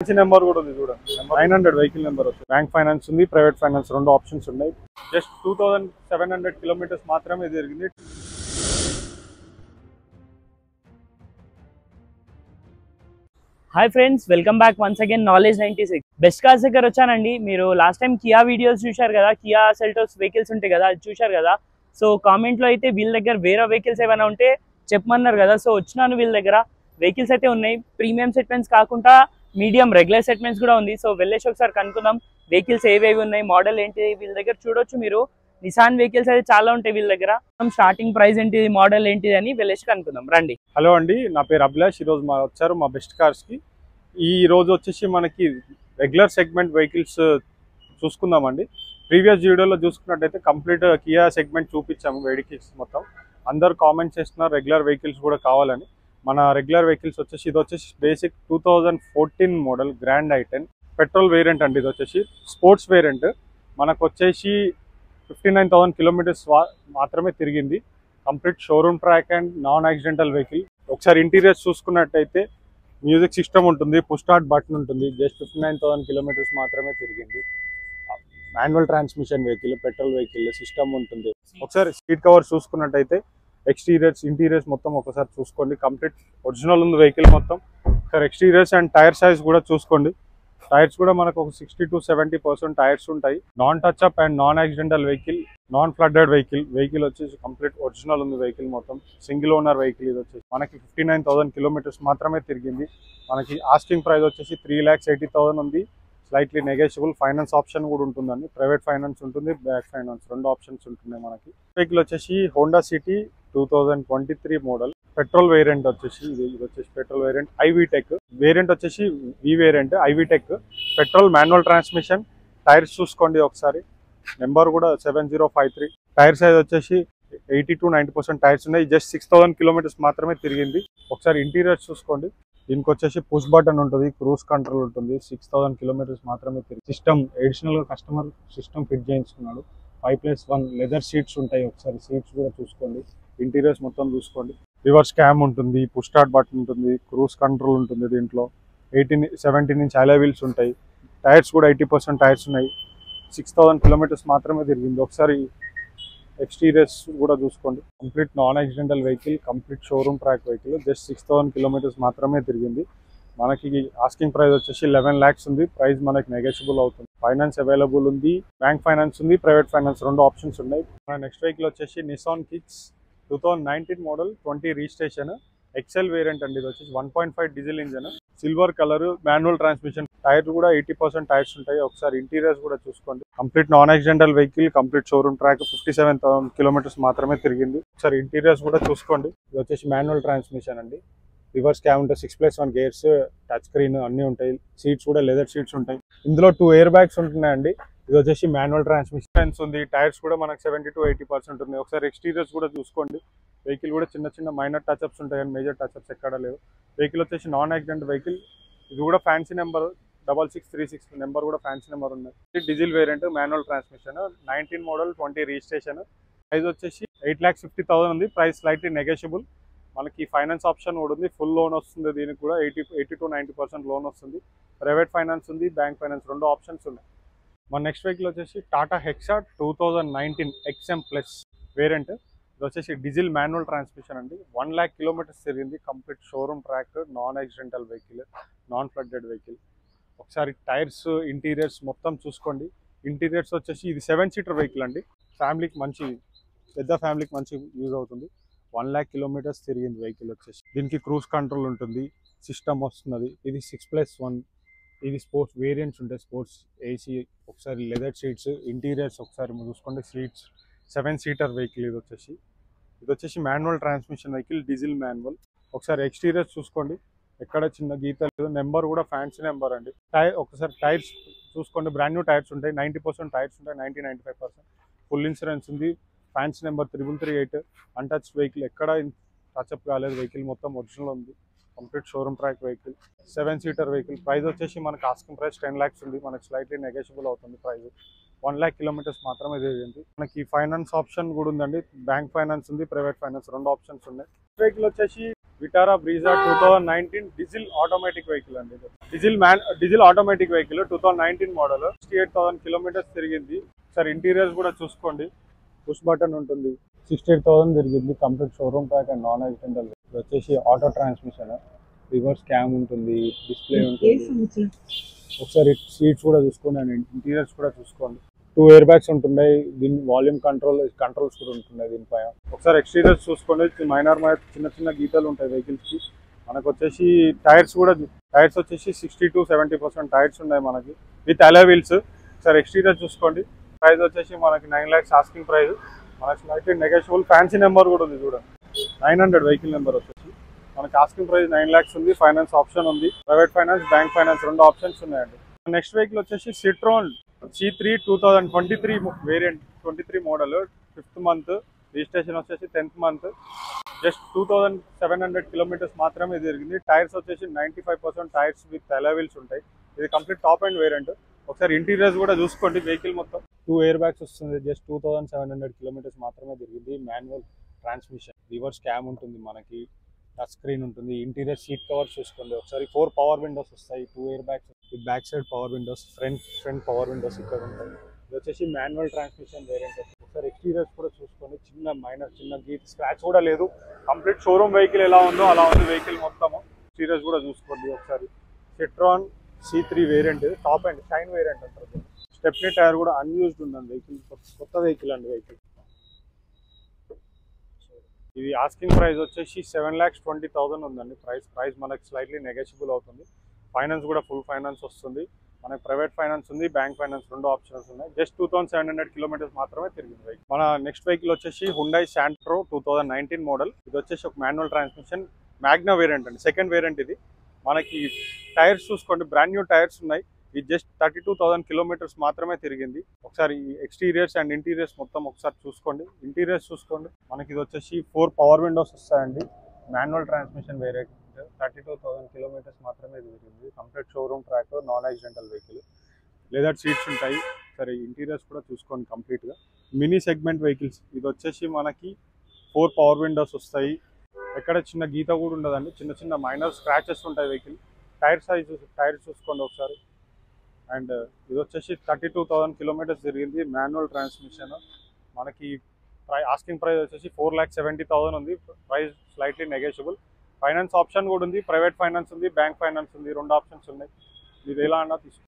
Number కూడా ఉంది చూడండి, 900 వెహికల్ నెంబర్ వస్తుంది. బ్యాంక్ ఫైనాన్స్ ఉంది, ప్రైవేట్ ఫైనాన్స్, రెండు ఆప్షన్స్ ఉన్నాయి. జస్ట్ 2700 కిలోమీటర్స్ మాత్రమే జరిగింది. Hi friends, welcome back once again knowledge 96. Best cars దగ్గర వచ్చానండి. మీరు లాస్ట్ టైం కియా వీడియోస్ చూశారు కదా, కియా సెల్టోస్ వెహికల్స్ ఉంటాయి కదా, అది చూశారు కదా. సో కామెంట్లో అయితే వీళ్ళ దగ్గర వేరే వెహికల్స్ ఏమైనా ఉంటే చెప్పమన్నారు కదా. సో వచ్చినాను, వీళ్ళ దగ్గర వెహికల్స్ అయితే ఉన్నాయి. ప్రీమియం సెగ్మెంట్స్ కాకుండా మీడియం రెగ్యులర్ సెగ్మెంట్స్ కూడా ఉంది. సో వెళ్ళేసి ఒకసారి కనుక్కుందాం వెహికల్స్ ఏవేవి ఉన్నాయి, మోడల్ ఏంటి వీళ్ళ దగ్గర చూడొచ్చు. మీరు నిసాన్ వెహికల్స్ అయితే చాలా ఉంటాయి వీళ్ళ దగ్గర. స్టార్టింగ్ ప్రైస్ ఏంటిది, మోడల్ ఏంటిది అని వెళ్ళేసి కనుక్కుందాం రండి. హలో అండి, నా పేరు అభిలాష్. ఈరోజు వచ్చారు మా బెస్ట్ కార్స్కి. ఈ రోజు వచ్చేసి మనకి రెగ్యులర్ సెగ్మెంట్ వెహికల్స్ చూసుకుందామండి. ప్రీవియస్ వీడియోలో చూసుకున్నట్టయితే కంప్లీట్ కియా సెగ్మెంట్ చూపించాము వెహికల్స్ మొత్తం. అందరు కామెంట్ చేస్తున్నారు రెగ్యులర్ వెహికల్స్ కూడా కావాలని. మన రెగ్యులర్ వెహికల్స్ వచ్చేసి ఇది వచ్చేసి బేసిక్ 2014 మోడల్ గ్రాండ్ ఐ10 పెట్రోల్ వేరియంట్ అండి. ఇది వచ్చేసి స్పోర్ట్స్ వేరియంట్. మనకు వచ్చేసి 59,000 కిలోమీటర్స్ మాత్రమే తిరిగింది. Complete showroom track and non accidental vehicle. ఒకసారి ఇంటీరియర్స్ చూసుకున్నట్టయితే మ్యూజిక్ సిస్టమ్ ఉంటుంది, పుష్ స్టార్ట్ బటన్ ఉంటుంది. జస్ట్ 59,000 కిలోమీటర్స్ మాత్రమే తిరిగింది. Manual transmission vehicle, petrol vehicle, system ఉంటుంది. ఒకసారి సీట్ కవర్స్ చూసుకున్నట్టయితే ఎక్స్టీరియర్స్ ఇంటీరియర్స్ మొత్తం ఒకసారి చూసుకోండి. కంప్లీట్ ఒరిజినల్ ఉంది వెహికల్ మొత్తం. ఒకసారి ఎక్స్టీరియర్స్ అండ్ టైర్ సైజ్ కూడా చూసుకోండి. టైర్స్ కూడా మనకు ఒక 60 to 70% టైర్స్ ఉంటాయి. Non touch up and non accidental vehicle, non flooded vehicle వచ్చేసి కంప్లీట్ ఒరిజినల్ ఉంది వెహికల్ మొత్తం. Single owner vehicle. ఇది వచ్చేసి మనకి 59,000 కిలోమీటర్స్ మాత్రమే తిరిగింది. మనకి ఆస్కింగ్ ప్రైస్ వచ్చేసి 3,80,000 ఉంది. Slightly negotiable. ఫైనాన్స్ ఆప్షన్ కూడా ఉంటుందండి. ప్రైవేట్ ఫైనాన్స్ ఉంటుంది, బ్యాక్ ఫైనాన్స్, రెండు ఆప్షన్స్ ఉంటున్నాయి మనకి. వెహికల్ వచ్చేసి Honda city 2023 model petrol variant వచ్చేసి ఇది వచ్చేసి పెట్రోల్ వేరియంట్ ఐవీటెక్ వేరియంట్ వచ్చేసి వి variant i-VTEC petrol manual transmission. Tyres చూసుకోండి ఒకసారి, నెంబర్ కూడా 7053. టైర్ సైజ్ వచ్చేసి 80 to 90% టైర్స్ ఉన్నాయి. జస్ట్ 6,000 కిలోమీటర్స్ మాత్రమే తిరిగింది. ఒకసారి ఇంటీరియర్స్ చూసుకోండి. దీనికి వచ్చేసి పుష్ బటన్ ఉంటుంది, క్రూజ్ కంట్రోల్ ఉంటుంది. 6,000 కిలోమీటర్స్ మాత్రమే తిరిగి. సిస్టమ్ అడిషనల్గా కస్టమర్ సిస్టమ్ ఫిట్ చేయించుకున్నాడు. 5+1 లెదర్ సీట్స్ ఉంటాయి. ఒకసారి సీట్స్ కూడా చూసుకోండి. ఇంటీరియర్స్ మొత్తం చూసుకోండి. రివర్స్ క్యామ్ ఉంటుంది, పుష్ స్టార్ట్ బటన్ ఉంటుంది, క్రూజ్ కంట్రోల్ ఉంటుంది. దీంట్లో 17 ఇంచ్ అలై వీల్స్ ఉంటాయి. టైర్స్ కూడా 80% టైర్స్ ఉన్నాయి. 6,000 కిలోమీటర్స్ మాత్రమే తిరిగింది. ఒకసారి ఎక్స్టీరియర్స్ కూడా చూసుకోండి. Complete non accidental vehicle, complete showroom track vehicle. Just 6,000 kilometres మాత్రమే తిరిగింది. మనకి ఆస్కింగ్ ప్రైస్ వచ్చేసి 11 lakhs ఉంది. ప్రైస్ మనకి నెగోషియబుల్ అవుతుంది. ఫైనాన్స్ అవైలబుల్ ఉంది, బ్యాంక్ ఫైనాన్స్ ఉంది, ప్రైవేట్ ఫైనాన్స్, రెండు ఆప్షన్స్ ఉన్నాయి. మన నెక్స్ట్ వెహికల్ వచ్చేసి Nissan Kicks 2019 model 20 registration XL variant అండి. ఇది వచ్చేసి 1.5 diesel engine, silver colour, manual transmission. Tyre కూడా 80% టైర్స్ ఉంటాయి. ఒకసారి ఇంటీరియర్స్ కూడా చూసుకోండి. Complete non accidental vehicle, complete showroom track. 57,000 kilometres మాత్రమే తిరిగింది. ఒకసారి ఇంటీరియర్స్ కూడా చూసుకోండి. ఇది వచ్చేసి మాన్యువల్ ట్రాన్స్మిషన్ అండి. రివర్స్ క్యామ్ ఉంటుంది, 6+1 గేర్స్, టచ్ స్క్రీన్ అన్నీ ఉంటాయి. సీట్స్ కూడా లెదర్ సీట్స్ ఉంటాయి. ఇందులో 2 ఎయిర్ బ్యాగ్స్ ఉంటున్నాయండి. ఇది వచ్చేసి మాన్యువల్ ట్రాన్స్మిషన్ ఉంది. టైర్స్ కూడా మనకు 70 to 80% ఉన్నాయి. ఒకసారి ఎక్స్టీరియర్స్ కూడా చూసుకోండి. వెహికల్ కూడా చిన్న చిన్న మైనర్ టచ్అప్స్ ఉంటాయి, కానీ మేజర్ టచ్అప్స్ ఎక్కడ లేవు. వెహికల్ వచ్చేసి నాన్ యాక్సిడెంట్ వెహికల్. ఇది కూడా ఫ్యాన్సీ నెంబర్ 6636 నెంబర్ కూడా ఫ్యాన్సీ నెంబర్ ఉన్నాయి. Diesel variant, manual transmission, 19 model 20 registration. Price వచ్చేసి 8,50,000 ఉంది. Price slightly negotiable. మనకి ఫైనాన్స్ ఆప్షన్ కూడా ఉంది. ఫుల్ లోన్ వస్తుంది. దీనికి కూడా 80 to 90% లోన్ వస్తుంది. ప్రైవేట్ ఫైనాన్స్ ఉంది, బ్యాంక్ ఫైనాన్స్, రెండు ఆప్షన్స్ ఉన్నాయి. మన నెక్స్ట్ వెహికల్ వచ్చేసి Tata hexa 2019 XM plus variant. ఇది వచ్చేసి డీజిల్ మాన్యువల్ ట్రాన్స్మిషన్ అండి. 1 lakh కిలోమీటర్స్ తిరిగింది. Complete showroom track, non accidental vehicle, non flooded vehicle. ఒకసారి టైర్స్, ఇంటీరియర్స్ మొత్తం చూసుకోండి. ఇంటీరియర్స్ వచ్చేసి ఇది 7 seater వెహికల్ అండి. ఫ్యామిలీకి మంచి, పెద్ద ఫ్యామిలీకి మంచి యూజ్ అవుతుంది. 1 lakh కిలోమీటర్స్ తిరిగింది వెహికల్ వచ్చేసి. దీనికి క్రూజ్ కంట్రోల్ ఉంటుంది, సిస్టమ్ వస్తున్నది. ఇది 6+1. ఇది స్పోర్ట్స్ వేరియంట్స్ ఉంటాయి. Sports AC. ఒకసారి లెదర్ సీట్స్, ఇంటీరియర్స్ ఒకసారి చూసుకోండి. Seats 7 seater vehicle. ఇది వచ్చేసి manual transmission vehicle, diesel manual. ఒకసారి ఎక్స్టీరియర్స్ చూసుకోండి. ఎక్కడ చిన్న గీత లేదు. నెంబర్ కూడా ఫ్యాన్సీ నెంబర్ అండి. ఒకసారి టైర్స్ చూసుకోండి. బ్రాండ్ న్యూ టైర్స్ ఉంటాయి. 90% టైర్స్ ఉంటాయి, 90-95%. ఫుల్ ఇన్సూరెన్స్ ఉంది. Fancy number 3338. అన్టచ్ వెహికల్, ఎక్కడ టచ్అప్ కాలేదు. వెహికల్ మొత్తం ఒరిజినల్ ఉంది. Complete showroom track vehicle, 7 seater vehicle. Price వచ్చేసి మనకు ఆస్కింగ్ ప్రైస్ 10 lakhs ఉంది. మనకి స్లైట్లీ నెగోషియబుల్ అవుతుంది. ప్రైస్ 1 lakh కిలోమీటర్స్ మాత్రమే తిరిగింది. మనకి ఫైనాన్స్ ఆప్షన్ కూడా ఉందండి. బ్యాంక్ ఫైనాన్స్ ఉంది, ప్రైవేట్ ఫైనాన్స్, రెండు ఆప్షన్స్ ఉన్నాయి. వెహికల్ వచ్చేసి Vitara Brezza 2019 diesel automatic vehicle అండి. Diesel automatic vehicle 2019 model, 68,000 kilometres తిరిగింది. సార్ ఇంటీరియర్స్ కూడా చూసుకోండి. పుష్ బటన్ ఉంటుంది. 68,000 తిరిగింది. Complete showroom pack and non accidental. వచ్చేసి ఆటో ట్రాన్స్మిషన్, రివర్స్ క్యామ్ ఉంటుంది, డిస్ప్లే ఉంటుంది. ఒకసారి సీట్స్ కూడా చూసుకోండి అండ్ ఇంటీరియర్స్ కూడా చూసుకోండి. 2 ఎయిర్ బ్యాగ్స్ ఉంటున్నాయి. దీని వాల్యూమ్ కంట్రోల్స్ కూడా ఉంటున్నాయి దీనిపైన. ఒకసారి ఎక్స్టీరియర్స్ చూసుకోండి. చిన్న చిన్న గీతలు ఉంటాయి వెహికల్స్ కి. మనకు వచ్చేసి టైర్స్ వచ్చేసి 60 to 70% టైర్స్ ఉన్నాయి మనకి, విత్ అలాయ్ వీల్స్. ఒకసారి ఎక్స్టీరియర్ చూసుకోండి. ప్రైస్ వచ్చేసి మనకి 9 lakhs ఆస్కింగ్ ప్రైస్. మనకి స్లైట్లీ నెగోషియబుల్. ఫ్యాన్సీ నెంబర్ కూడా ఉంది చూడండి, 900 వెహికల్ నెంబర్ వచ్చేసి. మనకి ఆస్కింగ్ ప్రైస్ 9 lakhs ఉంది. ఫైనాన్స్ ఆప్షన్ ఉంది. ప్రైవేట్ ఫైనాన్స్, బ్యాంక్ ఫైనాన్స్ రెండు ఆప్షన్స్ ఉన్నాయండి. నెక్స్ట్ వెహికల్ వచ్చేసి Citroen C3 2023 variant, 23 model, 5th month, registration వచ్చేసి 10th month. జస్ట్ 2700 కిలోమీటర్స్ మాత్రమే తిరిగింది. టైర్స్ వచ్చేసి 95% టైర్స్ విత్ అలాయ్ వీల్స్ ఉంటాయి. ఇది కంప్లీట్ టాప్ అండ్ వేరియంట్. ఒకసారి ఇంటీరియర్స్ కూడా చూసుకోండి. వెహికల్ మొత్తం 2 ఎయిర్ బ్యాగ్స్ వస్తుంది. జస్ట్ 2700 కిలోమీటర్స్ మాత్రమే తిరిగింది. మాన్యువల్ ట్రాన్స్మిషన్, రివర్స్ క్యామ్ ఉంటుంది మనకి, టచ్ స్క్రీన్ ఉంటుంది. ఇంటీరియర్ సీట్ కవర్ చూసుకోండి. ఒకసారి 4 పవర్ విండోస్ వస్తాయి. 2 air bags, back side power Windows, front power Windows ఇక్కడ ఉంటాయి. ఇది వచ్చేసి మాన్యువల్ ట్రాన్స్మిషన్ వేరియంట్. ఒకసారి ఎక్స్టీరియర్స్ కూడా చూసుకోండి. చిన్న గీత స్క్రాచ్ కూడా లేదు. కంప్లీట్ షోరూమ్ వెహికల్ ఎలా ఉందో అలా ఉంది వెహికల్ మొత్తము. ఎక్స్టీరియర్స్ కూడా చూసుకోండి ఒకసారి. Citroen C3 variant, top and shine variant అంటారు. స్టెప్నీ టైర్ కూడా అన్యూజ్డ్ ఉందండి వెహికల్, కొత్త వెహికల్ అండి వెహికల్. ఇది ఆస్కింగ్ ప్రైస్ వచ్చేసి 7,20,000 ఉందండి. ప్రైస్ మనకి స్లైట్లీ నెగోషియబుల్ అవుతుంది. ఫైనాన్స్ కూడా ఫుల్ ఫైనాన్స్ వస్తుంది. మనకి ప్రైవేట్ ఫైనాన్స్ ఉంది, బ్యాంక్ ఫైనాన్స్ రెండు ఆప్షన్స్ ఉన్నాయి. జస్ట్ 2700 కిలోమీటర్స్ మాత్రమే తిరిగింది వెహికల్. మన నెక్స్ట్ వెహికల్ వచ్చేసి హుండై శాంట్రో 2019 మోడల్. ఇది వచ్చేసి ఒక మాన్యువల్ ట్రాన్స్మిషన్ మ్యాగ్నా వేరియంట్ అండి, సెకండ్ వేరియంట్ ఇది. మనకి టైర్స్ చూసుకోండి, బ్రాండ్ న్యూ టైర్స్ ఉన్నాయి. ఇది జస్ట్ 32,000 కిలోమీటర్స్ మాత్రమే తిరిగింది. ఒకసారి ఎక్స్టీరియర్స్ అండ్ ఇంటీరియర్స్ మొత్తం ఒకసారి చూసుకోండి. ఇంటీరియర్స్ చూసుకోండి. మనకి ఇది వచ్చేసి 4 పవర్ విండోస్ వస్తాయండి. మాన్యువల్ ట్రాన్స్మిషన్ వేరియంట్, 32,000 కిలోమీటర్స్ మాత్రమే తిరిగింది. Complete showroom track, non accidental vehicle, leather seats ఉంటాయి. సరే ఇంటీరియర్స్ కూడా చూసుకోండి కంప్లీట్గా. Mini segment vehicles. ఇది వచ్చేసి మనకి 4 పవర్ విండోస్ వస్తాయి. ఎక్కడ చిన్న గీత కూడా ఉండదండి. చిన్న మైనర్ స్క్రాచెస్ ఉంటాయి వెహికల్. టైర్స్ చూసుకోండి ఒకసారి. అండ్ ఇది వచ్చేసి 32,000 కిలోమీటర్స్ తిరిగింది. Manual transmission. మనకి ఆస్కింగ్ ప్రైస్ వచ్చేసి 4,70,000 ఉంది. Price slightly negotiable. Finance option కూడా ఉంది. ప్రైవేట్ ఫైనాన్స్ ఉంది, బ్యాంక్ ఫైనాన్స్ ఉంది. రెండు ఆప్షన్స్ ఉన్నాయి. ఇది ఎలా అన్నా తీసుకోండి.